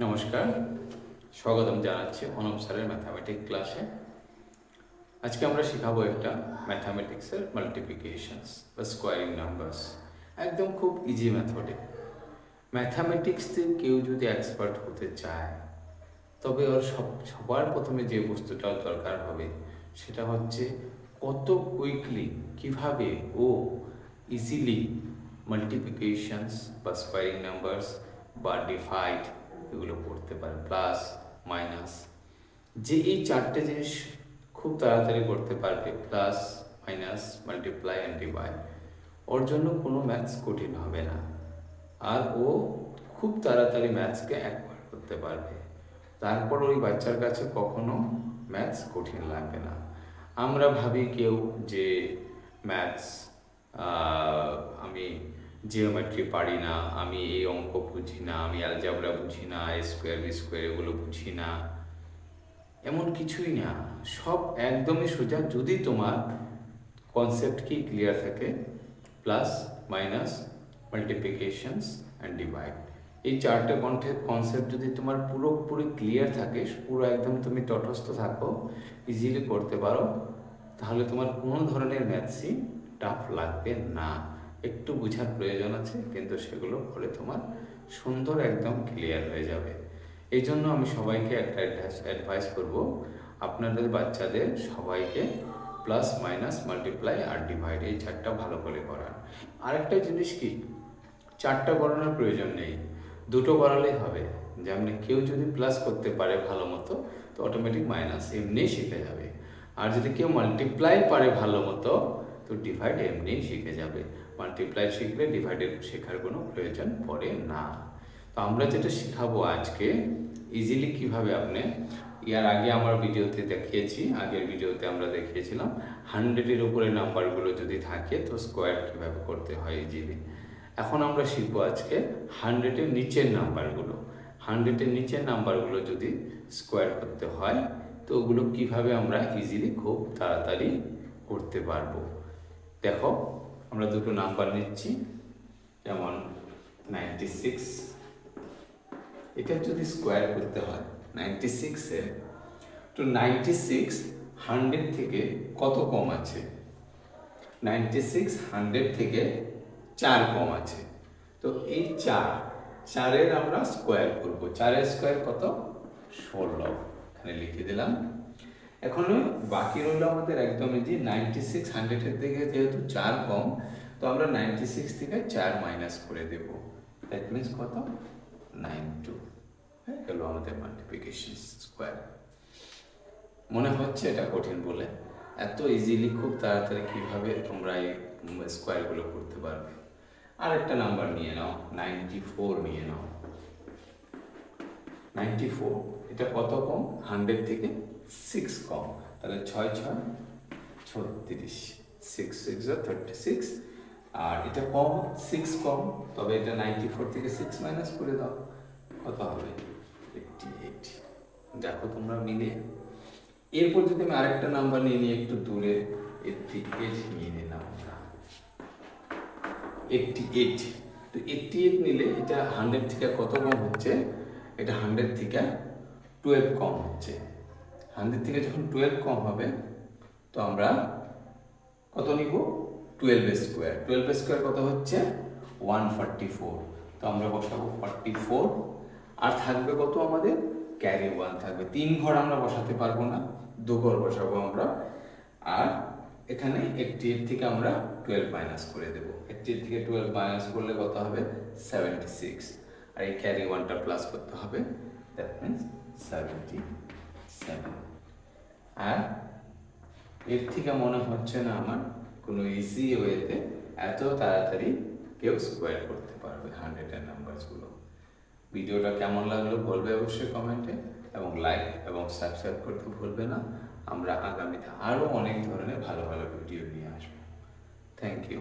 নমস্কার, স্বাগতম জানাচ্ছি অনুপ স্যারের ম্যাথামেটিক্স ক্লাসে। আজকে আমরা শেখাবো একটা ম্যাথামেটিক্সের মাল্টিপ্লিকেশনস বা স্কোয়ারিং নাম্বারস। একদম খুব ইজি মেথডে। ম্যাথামেটিক্সে কেউ যদি এক্সপার্ট হতে চায় তবে ওর সবার প্রথমে যে বস্তুটা দরকার হবে সেটা হচ্ছে কত কুইকলি কিভাবে ও ইজিলি মাল্টিপ্লিকেশনস বা স্কোয়ারিং নাম্বারস বা ডিভাইড এগুলো করতে পারে, প্লাস মাইনাস। যে এই চারটে জিনিস খুব তাড়াতাড়ি করতে পারবে, plus minus multiply and divide, ওর জন্য কোনো ম্যাথস কঠিন হবে না। আর ও খুব তাড়াতাড়ি ম্যাথসকে অ্যাকোয়ার করতে পারবে। তারপর ওই বাচ্চার কাছে কখনো ম্যাথস কঠিন লাগবে না। আমরা ভাবি কেউ যে ম্যাথস আমি জিওমেট্রি পারি না, আমি এই অঙ্ক বুঝি না, আমি অ্যালজেব্রা বুঝি না, এ স্কোয়ার বি স্কোয়ার এগুলো বুঝি না। এমন কিছুই না, সব একদমই সোজা যদি তোমার কনসেপ্ট কি ক্লিয়ার থাকে। প্লাস মাইনাস মাল্টিপ্লিকেশনস অ্যান্ড ডিভাইড, এই চারটে কনসেপ্ট যদি তোমার পুরোপুরি ক্লিয়ার থাকে, পুরো একদম তুমি তটস্থ থাকো, ইজিলি করতে পারো, তাহলে তোমার কোনো ধরনের ম্যাথসই টাফ লাগবে না। একটু বোঝার প্রয়োজন আছে, কিন্তু সেগুলো পরে তোমার সুন্দর একদম ক্লিয়ার হয়ে যাবে। এই জন্য আমি সবাইকে একটা অ্যাডভাইস করব, আপনাদের বাচ্চাদের সবাইকে প্লাস মাইনাস মাল্টিপ্লাই আর ডিভাইড এই চারটা ভালো করে করান। আরেকটা জিনিস কি, চারটা করানোর প্রয়োজন নেই, দুটো করালেই হবে। যেমন কেউ যদি প্লাস করতে পারে ভালো মতো, তো অটোমেটিক মাইনাস এমনিই শিখে যাবে। আর যদি কেউ মাল্টিপ্লাই পারে ভালো মতো, তো ডিভাইড এমনিই শিখে যাবে। মাল্টিপ্লাই শিখলে ডিভাইডের শেখার কোনো প্রয়োজন পড়ে না। তো আমরা যেটা শেখাবো আজকে, ইজিলি কিভাবে আপনি, ইয়ার আগে আমার ভিডিওতে দেখিয়েছি, আগের ভিডিওতে আমরা দেখিয়েছিলাম 100-এর উপরে নাম্বারগুলো যদি থাকে তো স্কোয়ার কীভাবে করতে হয় ইজিলি। এখন আমরা শিখবো আজকে 100-এর নিচের নাম্বারগুলো। 100-এর নিচের নাম্বারগুলো যদি স্কোয়ার করতে হয় তো ওগুলো কীভাবে আমরা ইজিলি খুব তাড়াতাড়ি করতে পারবো। দেখো, আমরা দুটো নাম্বার নিচ্ছি, যেমন 96, এটা যদি স্কোয়ার করতে হয় 96-এর, তো 96 100 থেকে কত কম আছে? 96 100 থেকে 4 কম আছে। তো এই 4-এর আমরা স্কোয়ার করব। 4-এর স্কোয়ার কত? 16, এখানে লিখে দিলাম। এখন বাকি রইল আমাদের একদমই যে 96 100-এর থেকে যেহেতু 4 কম, তো আমরা 96 থেকে 4 মাইনাস করে দেব। দ্যাট মিনস কত? 92 হয়ে গেল আমাদের মাল্টিপ্লিকেশন স্কোয়ার। মনে হচ্ছে এটা কঠিন বলে, এত ইজিলি খুব তাড়াতাড়ি কীভাবে তোমরা এই স্কোয়ারগুলো করতে পারবে। আর একটা নাম্বার নিয়ে নাও, 94 নিয়ে নাও। 94, এটা কত কম? 100 থেকে 6 কম, তাহলে 6 6 36, 6 6 36। আর এটা কম, 6 কম, তবে এটা 94 থেকে 6 মাইনাস করে দাও, কত হবে? 88। দেখো তোমরা মিলে। এরপর যদি আমি আরেকটা নাম্বার নিয়ে নিই একটু দূরে, 88 নিয়ে নিলাম আমরা। 88, তো 88 নিলে এটা 100 থেকে কত কম হচ্ছে? এটা 100 থেকে 12 কম হচ্ছে। 100 থেকে যখন 12 কম হবে, তো আমরা কত নিব? 12 স্কোয়ার। 12 স্কোয়ার কত হচ্ছে? 144। তো আমরা বসাবো 44, আর থাকবে কত আমাদের? ক্যারি 1 থাকবে। 3 ঘর আমরা বসাতে পারবো না, 2 ঘর বসাবো আমরা। আর এখানে 88 থেকে আমরা 12 মাইনাস করে দেবো। 88 থেকে 12 মাইনাস করলে কত হবে? 76। আর এই ক্যারি 1টা প্লাস করতে হবে, দ্যাট মিনস 77। আর এর থেকে মনে হচ্ছে না আমার কোনো ইজি ওয়েতে এত তাড়াতাড়ি কেউ স্কোয়ার করতে পারবে 100-এর নাম্বারসগুলো। ভিডিওটা কেমন লাগলো বলবে অবশ্যই কমেন্টে, এবং লাইক এবং সাবস্ক্রাইব করতে ভুলবে না। আমরা আগামীতে আরও অনেক ধরনের ভালো ভালো ভিডিও নিয়ে আসবো। Thank you.